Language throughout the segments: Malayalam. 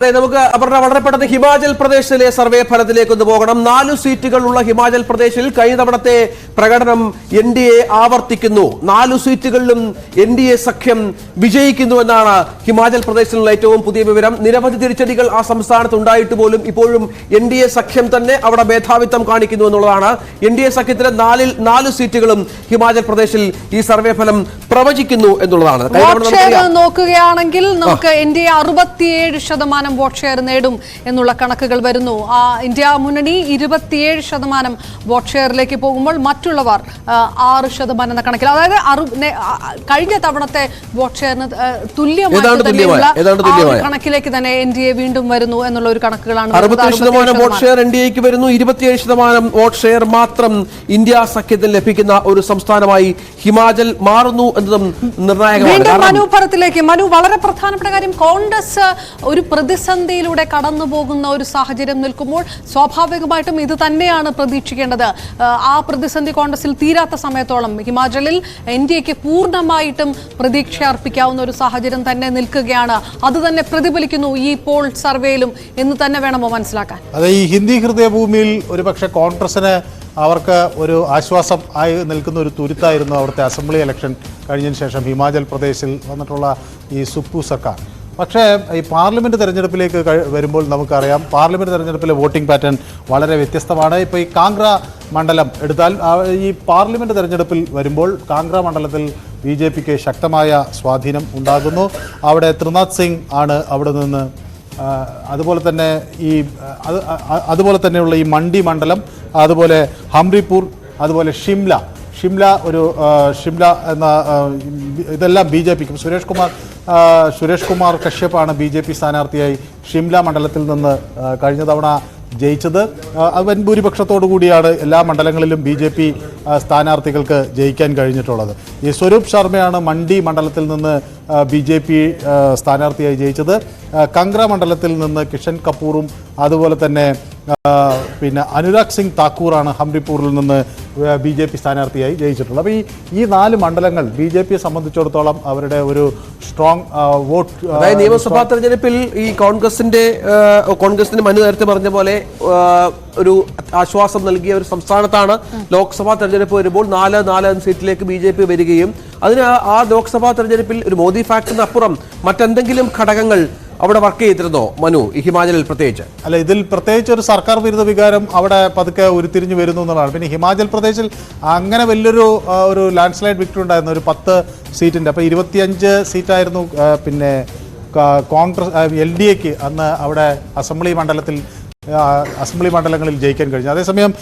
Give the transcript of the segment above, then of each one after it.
നമുക്ക് വളരെ പെട്ടെന്ന് ഹിമാചൽ പ്രദേശിലെ സർവേ ഫലത്തിലേക്ക് ഒന്ന് പോകണം. 4 സീറ്റുകളുള്ള ഹിമാചൽ പ്രദേശിൽ കഴിഞ്ഞ തവണത്തെ പ്രകടനം NDA ആവർത്തിക്കുന്നു. 4 സീറ്റുകളിലും NDA സഖ്യം വിജയിക്കുന്നു എന്നാണ് ഹിമാചൽ പ്രദേശിലുള്ള ഏറ്റവും പുതിയ വിവരം. നിരവധി തിരിച്ചടികൾ ആ സംസ്ഥാനത്ത് ഉണ്ടായിട്ട് പോലും ഇപ്പോഴും NDA സഖ്യം തന്നെ അവിടെ മേധാവിത്വം കാണിക്കുന്നു എന്നുള്ളതാണ്. NDA സഖ്യത്തിലെ 4 സീറ്റുകളും ഹിമാചൽ പ്രദേശിൽ ഈ സർവേ ഫലം പ്രവചിക്കുന്നു എന്നുള്ളതാണ്. നോക്കുകയാണെങ്കിൽ നമുക്ക് NDA 67% വോട്ട് ഷെയർ നേടും എന്നുള്ള കണക്കുകൾ വരുന്നു. ഇന്ത്യ മുന്നണി 27% വോട്ട് ഷെയറിലേക്ക് പോകുമ്പോൾ മറ്റുള്ളവർ 6% എന്ന കണക്കിൽ, അതായത് കഴിഞ്ഞ തവണത്തെ വോട്ട് ഷെയറിന് തുല്യമായ കണക്കിലേക്ക് തന്നെ NDA വീണ്ടും വരുന്നു എന്നുള്ള ഒരു കണക്കുകളാണ്. 67% വോട്ട് ഷെയർ NDAക്ക് വരുന്നു. 27% വോട്ട് ഷെയർ മാത്രം ഇന്ത്യ സഖ്യത്തിന് ലഭിക്കുന്ന ഒരു സംസ്ഥാനമായി ഹിമാചൽ മാറുന്നു എന്നതും നിർണായകമാണ്. മനു, വളരെ പ്രധാനപ്പെട്ട കാര്യം, കോൺഗ്രസ് ഒരു പ്രതിസന്ധിയിലൂടെ കടന്നു പോകുന്ന ഒരു സാഹചര്യം നിൽക്കുമ്പോൾ സ്വാഭാവികമായിട്ടും ഇത് തന്നെയാണ് പ്രതീക്ഷിക്കേണ്ടത്. ആ പ്രതിസന്ധി കോൺഗ്രസിൽ തീരാത്ത സമയത്തോളം ഹിമാചലിൽ NDAക്ക് പൂർണ്ണമായിട്ടും പ്രതീക്ഷ അർപ്പിക്കാവുന്ന ഒരു സാഹചര്യം തന്നെ നിൽക്കുകയാണ്. അത് തന്നെ പ്രതിഫലിക്കുന്നു ഈ പോൾ സർവേയിലും എന്ന് തന്നെ വേണമോ മനസ്സിലാക്കാൻ? അതെ, ഈ ഹിന്ദി ഹൃദയഭൂമിയിൽ ഒരുപക്ഷെ കോൺഗ്രസിന് അവർക്ക് ഒരു ആശ്വാസം ആയി നിൽക്കുന്ന ഒരു തുരുത്തായിരുന്നു അവിടുത്തെ അസംബ്ലി ഇലക്ഷൻ കഴിഞ്ഞതിന് ശേഷം ഹിമാചൽ പ്രദേശിൽ വന്നിട്ടുള്ള ഈ സുപ്പു സർക്കാർ. പക്ഷേ ഈ പാർലമെൻറ്റ് തെരഞ്ഞെടുപ്പിലേക്ക് വരുമ്പോൾ നമുക്കറിയാം, പാർലമെൻറ്റ് തെരഞ്ഞെടുപ്പിലെ വോട്ടിംഗ് പാറ്റേൺ വളരെ വ്യത്യസ്തമാണ്. ഇപ്പോൾ ഈ കാംഗ്ര മണ്ഡലം എടുത്താൽ, ഈ പാർലമെൻറ്റ് തെരഞ്ഞെടുപ്പിൽ വരുമ്പോൾ കാംഗ്ര മണ്ഡലത്തിൽ BJPക്ക് ശക്തമായ സ്വാധീനം ഉണ്ടാകുന്നു. അവിടെ ത്രിനാഥ് സിംഗ് ആണ് അവിടെ നിന്ന്. അതുപോലെ തന്നെയുള്ള ഈ മണ്ഡി മണ്ഡലം, അതുപോലെ ഹംറിപൂർ, അതുപോലെ ഷിംല എന്ന ഇതെല്ലാം BJPക്കും. സുരേഷ് കുമാർ കശ്യപ്പാണ് BJP സ്ഥാനാർത്ഥിയായി ഷിംല മണ്ഡലത്തിൽ നിന്ന് കഴിഞ്ഞ തവണ ജയിച്ചത്. വൻ ഭൂരിപക്ഷത്തോടു കൂടിയാണ് എല്ലാ മണ്ഡലങ്ങളിലും BJP സ്ഥാനാർത്ഥികൾക്ക് ജയിക്കാൻ കഴിഞ്ഞിട്ടുള്ളത്. ഈ സ്വരൂപ് ശർമ്മയാണ് മണ്ഡി മണ്ഡലത്തിൽ നിന്ന് BJP സ്ഥാനാർത്ഥിയായി ജയിച്ചത്. കംഗ്ര മണ്ഡലത്തിൽ നിന്ന് കിഷൻ കപൂറും അതുപോലെ തന്നെ പിന്നെ അനുരാഗ് സിംഗ് താക്കൂറാണ് ഹംറിപൂരിൽ നിന്ന് BJP സ്ഥാനാർത്ഥിയായി ജയിച്ചിട്ടുള്ളത്. അപ്പോൾ ഈ 4 മണ്ഡലങ്ങൾ BJPയെ സംബന്ധിച്ചിടത്തോളം അവരുടെ ഒരു സ്ട്രോങ് വോട്ട്. അതായത് നിയമസഭാ തെരഞ്ഞെടുപ്പിൽ ഈ കോൺഗ്രസിന് മനു നേരത്തെ പറഞ്ഞ പോലെ ഒരു ആശ്വാസം നൽകിയ ഒരു സംസ്ഥാനത്താണ് ലോക്സഭാ തെരഞ്ഞെടുപ്പ് വരുമ്പോൾ 4 സീറ്റിലേക്ക് BJP വരികയും അതിന് ആ ലോക്സഭാ തെരഞ്ഞെടുപ്പിൽ ഒരു മോദി ഫാക്ടറിന് അപ്പുറം മറ്റെന്തെങ്കിലും ഘടകങ്ങൾ അവിടെ വർക്ക് ചെയ്തിരുന്നോ മനു, ഈ ഹിമാചലിൽ പ്രത്യേകിച്ച്? അല്ല, ഇതിൽ പ്രത്യേകിച്ച് ഒരു സർക്കാർ വിരുദ്ധ വികാരം അവിടെ പതുക്കെ ഉരുത്തിരിഞ്ഞു വരുന്നു എന്നുള്ളതാണ്. പിന്നെ ഹിമാചൽ പ്രദേശിൽ അങ്ങനെ വലിയൊരു ലാൻഡ് സ്ലൈഡ് വിക്ടറി ഉണ്ടായിരുന്നു, ഒരു 10 സീറ്റിൻ്റെ. അപ്പോൾ 25 സീറ്റായിരുന്നു പിന്നെ കോൺഗ്രസ് LDAക്ക് അന്ന് അവിടെ അസംബ്ലി മണ്ഡലങ്ങളിൽ ജയിക്കാൻ കഴിഞ്ഞു. അതേസമയം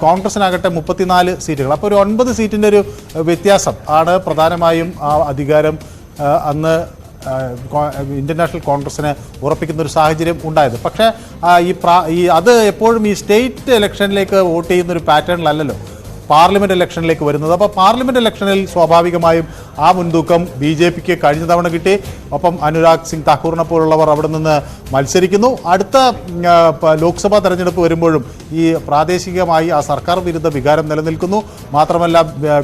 കോൺഗ്രസിനാകട്ടെ 34 സീറ്റുകൾ. അപ്പോൾ ഒരു 9 സീറ്റിൻ്റെ ഒരു വ്യത്യാസം ആണ് പ്രധാനമായും ആ അധികാരം അന്ന് ഇന്ത്യൻ നാഷണൽ കോൺഗ്രസിന് ഉറപ്പിക്കുന്ന ഒരു സാഹചര്യം ഉണ്ടായത്. പക്ഷേ അത് എപ്പോഴും ഈ സ്റ്റേറ്റ് ഇലക്ഷനിലേക്ക് വോട്ട് ചെയ്യുന്ന ഒരു പാറ്റേണിലല്ലല്ലോ പാർലമെൻറ്റ് ഇലക്ഷനിലേക്ക് വരുന്നത്. അപ്പോൾ പാർലമെൻറ്റ് ഇലക്ഷനിൽ സ്വാഭാവികമായും ആ മുൻതൂക്കം BJPക്ക് കഴിഞ്ഞ തവണ കിട്ടി. ഒപ്പം അനുരാഗ് സിംഗ് താക്കൂറിനെ പോലുള്ളവർ അവിടെ നിന്ന് മത്സരിക്കുന്നു. അടുത്ത ലോക്സഭാ തെരഞ്ഞെടുപ്പ് വരുമ്പോഴും ഈ പ്രാദേശികമായി ആ സർക്കാർ വിരുദ്ധ വികാരം നിലനിൽക്കുന്നു. മാത്രമല്ല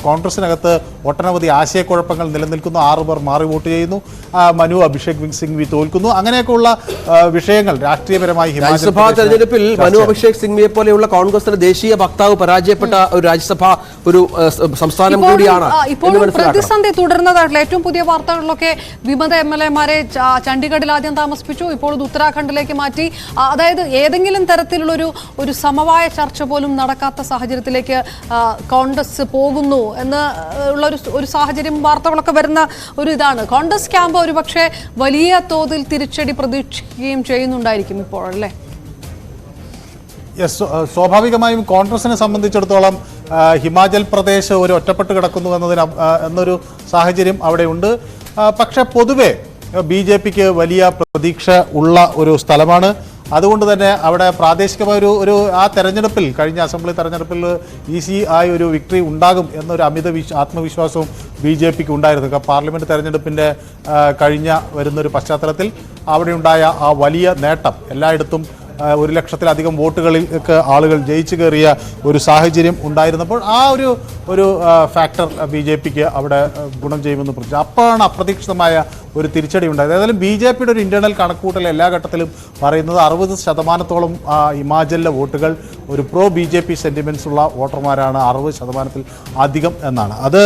കോൺഗ്രസിനകത്ത് ഒട്ടനവധി ആശയക്കുഴപ്പങ്ങൾ നിലനിൽക്കുന്നു. 6 പേർ മാറി വോട്ട് ചെയ്യുന്നു. മനു അഭിഷേക് സിംഗ്വി തോൽക്കുന്നു. അങ്ങനെയൊക്കെയുള്ള വിഷയങ്ങൾ രാഷ്ട്രീയപരമായി ഹിമാചൽ തെരഞ്ഞെടുപ്പിൽ മനു അഭിഷേക് സിംഗ്വിയെ പോലെയുള്ള കോൺഗ്രസിന്റെ ദേശീയ വക്താവ് പരാജയപ്പെട്ട ഒരു രാജ്യസഭ ഒരു സംസ്ഥാനം കൂടിയാണ്. പ്രതിസന്ധി തുടരുന്നതായിട്ടുള്ള ഏറ്റവും പുതിയ വാർത്തകളിലൊക്കെ വിമത MLA-മാരെ ചണ്ഡീഗഡിൽ ആദ്യം താമസിപ്പിച്ചു, ഇപ്പോൾ ഉത്തരാഖണ്ഡിലേക്ക് മാറ്റി. അതായത് ഏതെങ്കിലും തരത്തിലുള്ള ഒരു സമവായ ചർച്ച പോലും നടക്കാത്ത സാഹചര്യത്തിലേക്ക് കോൺഗ്രസ് പോകുന്നു എന്ന് ഉള്ള ഒരു സാഹചര്യം വാർത്തകളൊക്കെ വരുന്ന ഒരു ഇതാണ്. കോൺഗ്രസ് ക്യാമ്പ് ഒരുപക്ഷെ വലിയ തോതിൽ തിരിച്ചടി പ്രതീക്ഷിക്കുകയും ചെയ്യുന്നുണ്ടായിരിക്കും ഇപ്പോൾ, അല്ലേ? യെസ്, സ്വാഭാവികമായും കോൺഗ്രസിനെ സംബന്ധിച്ചിടത്തോളം ഹിമാചൽ പ്രദേശ് ഒരു ഒറ്റപ്പെട്ട് കിടക്കുന്നു എന്നൊരു സാഹചര്യം അവിടെയുണ്ട്. പക്ഷേ പൊതുവെ BJPക്ക് വലിയ പ്രതീക്ഷ ഉള്ള ഒരു സ്ഥലമാണ്. അതുകൊണ്ട് തന്നെ അവിടെ പ്രാദേശികമായ ആ തെരഞ്ഞെടുപ്പിൽ, കഴിഞ്ഞ അസംബ്ലി തെരഞ്ഞെടുപ്പിൽ ഈസി ആയ ഒരു വിക്ടറി ഉണ്ടാകും എന്നൊരു ആത്മവിശ്വാസവും BJPക്ക് ഉണ്ടായിരുന്നു. പാർലമെൻറ്റ് തെരഞ്ഞെടുപ്പിൻ്റെ വരുന്നൊരു പശ്ചാത്തലത്തിൽ അവിടെ ഉണ്ടായ ആ വലിയ നേട്ടം, എല്ലായിടത്തും 1 ലക്ഷത്തിലധികം വോട്ടുകളിലേക്ക് ആളുകൾ ജയിച്ചു കയറിയ ഒരു സാഹചര്യം ഉണ്ടായിരുന്നപ്പോൾ ആ ഒരു ഫാക്ടർ BJPക്ക് അവിടെ ഗുണം ചെയ്യുമെന്ന് പ്രതീക്ഷിച്ചു. അപ്പോഴാണ് അപ്രതീക്ഷിതമായ ഒരു തിരിച്ചടി ഉണ്ടായത്. ഏതായാലും BJPയുടെ ഒരു ഇന്റേണൽ കണക്കുകൂട്ടൽ എല്ലാ ഘട്ടത്തിലും പറയുന്നത് 60% ഹിമാചലിലെ വോട്ടുകൾ ഒരു പ്രോ BJP സെന്റിമെന്റ്സ് ഉള്ള വോട്ടർമാരാണ്, 60% അധികം എന്നാണ്. അത്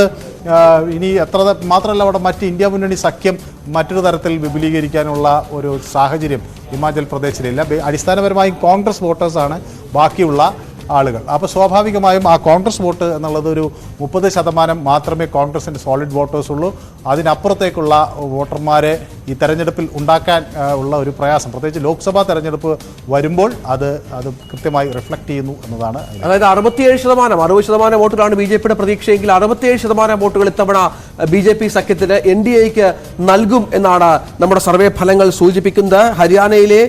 ഇനി എത്ര മാത്രമല്ല അവിടെ മറ്റ് ഇന്ത്യ മുന്നണി സഖ്യം മറ്റൊരു തരത്തിൽ വിപുലീകരിക്കാനുള്ള ഒരു സാഹചര്യം ഹിമാചൽ പ്രദേശിലില്ല. അടിസ്ഥാനപരമായും കോൺഗ്രസ് വോട്ടേഴ്സാണ് ബാക്കിയുള്ള ആളുകൾ. അപ്പോൾ സ്വാഭാവികമായും ആ കോൺഗ്രസ് വോട്ട് എന്നുള്ളത് ഒരു 30% മാത്രമേ കോൺഗ്രസിൻ്റെ സോളിഡ് വോട്ടേഴ്സ് ഉള്ളൂ. അതിനപ്പുറത്തേക്കുള്ള വോട്ടർമാരെ ഈ തെരഞ്ഞെടുപ്പിൽ ഉണ്ടാക്കാൻ ഉള്ള ഒരു പ്രയാസം, പ്രത്യേകിച്ച് ലോക്സഭാ തെരഞ്ഞെടുപ്പ് വരുമ്പോൾ അത് കൃത്യമായി റിഫ്ലക്ട് ചെയ്യുന്നു എന്നതാണ്. അതായത് 60% വോട്ടുകളാണ് BJPയുടെ പ്രതീക്ഷയെങ്കിൽ 67% വോട്ടുകൾ ഇത്തവണ BJP സഖ്യത്തിന് NDAക്ക് നൽകും എന്നാണ് നമ്മുടെ സർവേ ഫലങ്ങൾ സൂചിപ്പിക്കുന്നത്. ഹരിയാനയിലെ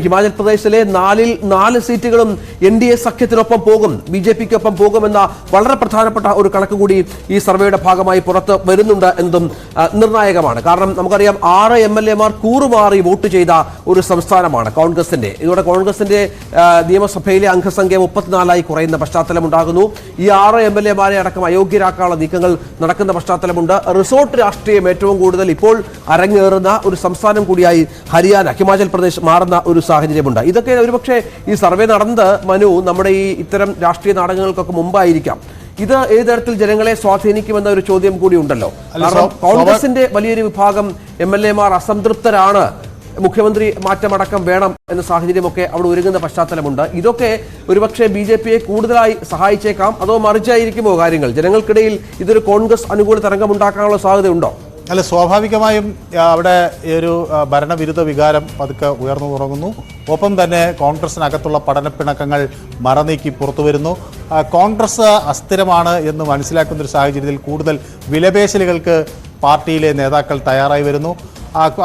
ഹിമാചൽ പ്രദേശിലെ 4 സീറ്റുകളും NDA സഖ്യത്തിനൊപ്പം പോകും, BJPക്കൊപ്പം പോകുമെന്ന വളരെ പ്രധാനപ്പെട്ട ഒരു കണക്ക് കൂടി ഈ സർവേയുടെ ഭാഗമായി പുറത്ത് വരുന്നുണ്ട് എന്നതും നിർണായകമാണ്. കാരണം നമുക്കറിയാം 6 MLA-മാർ കൂറുമാറി വോട്ട് ചെയ്ത ഒരു സംസ്ഥാനമാണ് കോൺഗ്രസിന്റെ. ഇതോടെ കോൺഗ്രസിന്റെ നിയമസഭയിലെ അംഗസംഖ്യ 34 കുറയുന്ന പശ്ചാത്തലം ഉണ്ടാകുന്നു. ഈ 6 MLA-മാരെ അടക്കം അയോഗ്യരാക്കാനുള്ള നീക്കങ്ങൾ നടക്കുന്ന പശ്ചാത്തലമുണ്ട്. റിസോർട്ട് രാഷ്ട്രീയം ഏറ്റവും കൂടുതൽ ഇപ്പോൾ അരങ്ങേറുന്ന ഒരു സംസ്ഥാനം കൂടിയായി ഹരിയാന, ഹിമാചൽ പ്രദേശ് മാറുന്ന ഒരു സാഹചര്യമുണ്ട്. ഇതൊക്കെ ഒരുപക്ഷെ ഈ സർവേ നടന്നത് നമ്മുടെ ഈ ഇത്തരം രാഷ്ട്രീയ നാടകങ്ങൾക്കൊക്കെ മുമ്പായിരിക്കാം. ഇത് ഏത് തരത്തിൽ ജനങ്ങളെ സ്വാധീനിക്കുമെന്ന ഒരു ചോദ്യം കൂടി ഉണ്ടല്ലോ. കാരണം കോൺഗ്രസിന്റെ വലിയൊരു വിഭാഗം MLA-മാർ അസംതൃപ്തരാണ്, മുഖ്യമന്ത്രി മാറ്റമടക്കം വേണം എന്ന സാഹചര്യമൊക്കെ അവിടെ ഒരുങ്ങുന്ന പശ്ചാത്തലമുണ്ട്. ഇതൊക്കെ ഒരുപക്ഷെ BJPയെ കൂടുതലായി സഹായിച്ചേക്കാം. അതോ മറിച്ചായിരിക്കുമോ കാര്യങ്ങൾ? ജനങ്ങൾക്കിടയിൽ ഇതൊരു കോൺഗ്രസ് അനുകൂല തരംഗമുണ്ടാക്കാനുള്ള സാധ്യതയുണ്ടോ? അല്ല, സ്വാഭാവികമായും അവിടെ ഈ ഒരു ഭരണവിരുദ്ധ വികാരം പതുക്കെ ഉയർന്നു തുടങ്ങുന്നു. ഒപ്പം തന്നെ കോൺഗ്രസിനകത്തുള്ള പഠനപ്പിണക്കങ്ങൾ മറനീക്കി പുറത്തു വരുന്നു. കോൺഗ്രസ് അസ്ഥിരമാണ് എന്ന് മനസ്സിലാക്കുന്നൊരു സാഹചര്യത്തിൽ കൂടുതൽ വിലപേശലുകൾക്ക് പാർട്ടിയിലെ നേതാക്കൾ തയ്യാറായി വരുന്നു.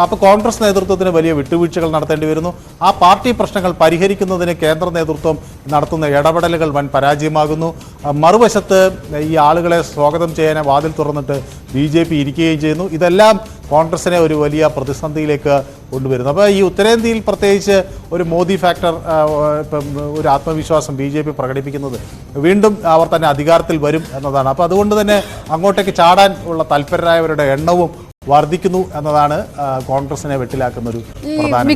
അപ്പോൾ കോൺഗ്രസ് നേതൃത്വത്തിന് വലിയ വിട്ടുവീഴ്ചകൾ നടത്തേണ്ടി വരുന്നു. ആ പാർട്ടി പ്രശ്നങ്ങൾ പരിഹരിക്കുന്നതിന് കേന്ദ്ര നേതൃത്വം നടത്തുന്ന ഇടപെടലുകൾ വൻ പരാജയമാകുന്നു. മറുവശത്ത് ഈ ആളുകളെ സ്വാഗതം ചെയ്യാൻ വാതിൽ തുറന്നിട്ട് BJP ഇരിക്കുകയും ചെയ്യുന്നു. ഇതെല്ലാം കോൺഗ്രസിനെ ഒരു വലിയ പ്രതിസന്ധിയിലേക്ക് കൊണ്ടുവരുന്നു. അപ്പോൾ ഈ ഉത്തരേന്ത്യയിൽ പ്രത്യേകിച്ച് ഒരു മോദി ഫാക്ടർ, ഒരു ആത്മവിശ്വാസം BJP പ്രകടിപ്പിക്കുന്നത് വീണ്ടും അവർ തന്നെ അധികാരത്തിൽ വരും എന്നതാണ്. അപ്പോൾ അതുകൊണ്ട് തന്നെ അങ്ങോട്ടേക്ക് ചാടാൻ ഉള്ള തൽപരരായവരുടെ എണ്ണവും വർദ്ധിക്കുന്നു എന്നതാണ് കോൺഗ്രസിനെ വെട്ടിലാക്കുന്ന ഒരു പ്രധാന